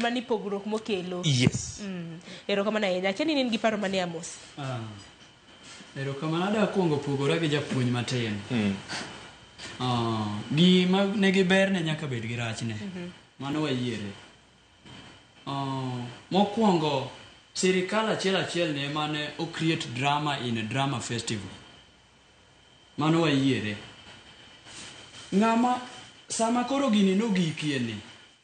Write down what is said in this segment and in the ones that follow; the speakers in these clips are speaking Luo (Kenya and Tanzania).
mani pogruok mokelo. Yes. Erokamano ahinya. Cheni in gi paro mane Amos? Erokamano, adwa kuongo pogora gi japuonj matin. Gima negi berne nyaka bed gi rachne. Mano wayiere. Mokuongo sirikal achiel ne mane o create drama in a drama festival. Mano wayiere. Ng'ama sama koro gini nogikie ni,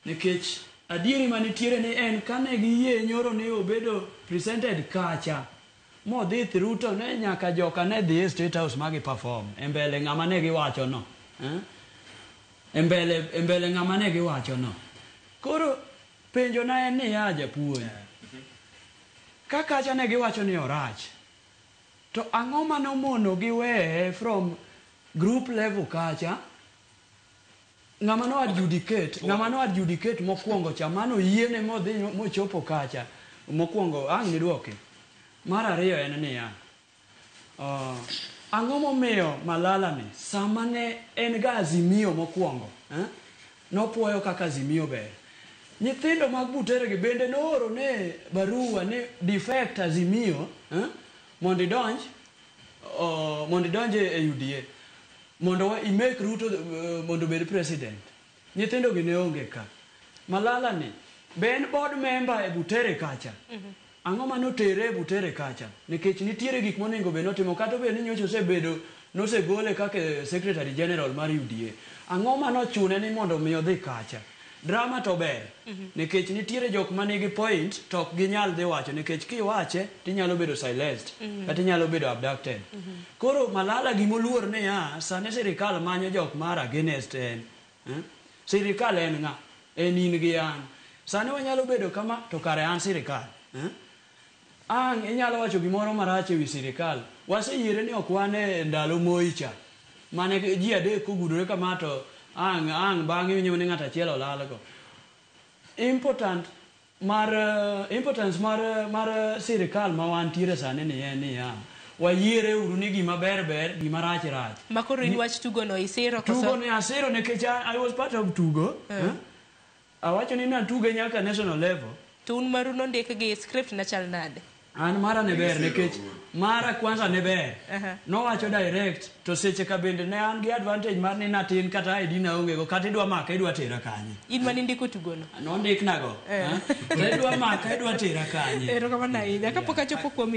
nikech adieri manitiere ni en kane giyie nyoro ne obedo presented kacha modhi through to ne nyaka joka ne dhi e State House magi perform e mbele ng'ama ne giwacho no. E mbele ng'ama ne giwacho no. Koro penjo na en ni ya japuonj. Ka kacha ne giwacho ni orach, to ang'o manomono giweye from group level kacha? Ng'ama no adjudicate mokuongo cha mano yiene modhi mochopo kacha mokuongo ang' niduoke. Mar ariyo en niya, ang'o momiyo Malala ni sama ne en ga Azimio mokuongo nopuoyo kaka Azimio ber. Nyithindo mag Butere gi bende nooro ne barua ne defect Azimio mondo idonje e UDA mondo i make Ruto mondo bed president. Nyithindo gi ne onge ka. Malala ni ben board member e Butere kacha. Ang'o manotere e Butere kacha? Nikech nitiere gik monego be notimo kata be ni nyocha nosegole kaka secretary general mar UDA. Ang'o manochune ni mondo mi odhi kacha? Drama to ber. Nikech nitiere jok manigi point to ok ginyal dhi wacho nikech kiwache tinyalo bedo silenced kata inyalo bedo abducted. Koro Malala gimoluor ne ya sane sirikal manyo jok mar against en. Sirikal en ng'a? En in gi an. Sane wanyalo bedo kama to kare an sirikal. Ang' inyalo wacho gimoro marach ewi sirikal. Waseyiere ni ok wan e ndalo Moi cha. Mane ji adek kogudore kama to ang' bang'e winjo ni ng'ato achiel olalgo. Importance mar sirikal ma wantiere sani ni en niya, wayiere uru ni gima ber gima rach. Makoro in wach tugo no isiro koso? Tugo ni asiro nikech I was part of tugo. Awacho ni natuge nyaka national level. To un maru nondik gi script na chal nade? An mara ne ber nikech mara kwanza ne ber. Nowacho direct to seche ka bende ne an gi advantage mar ni natin kata ID na onge go kata idwa maka idwa tera kanye. In mani ndiko tugo no? Nondik nago. Idwa maka idwa tera kanye. Erokamano ahinya. Kapok achopo kuom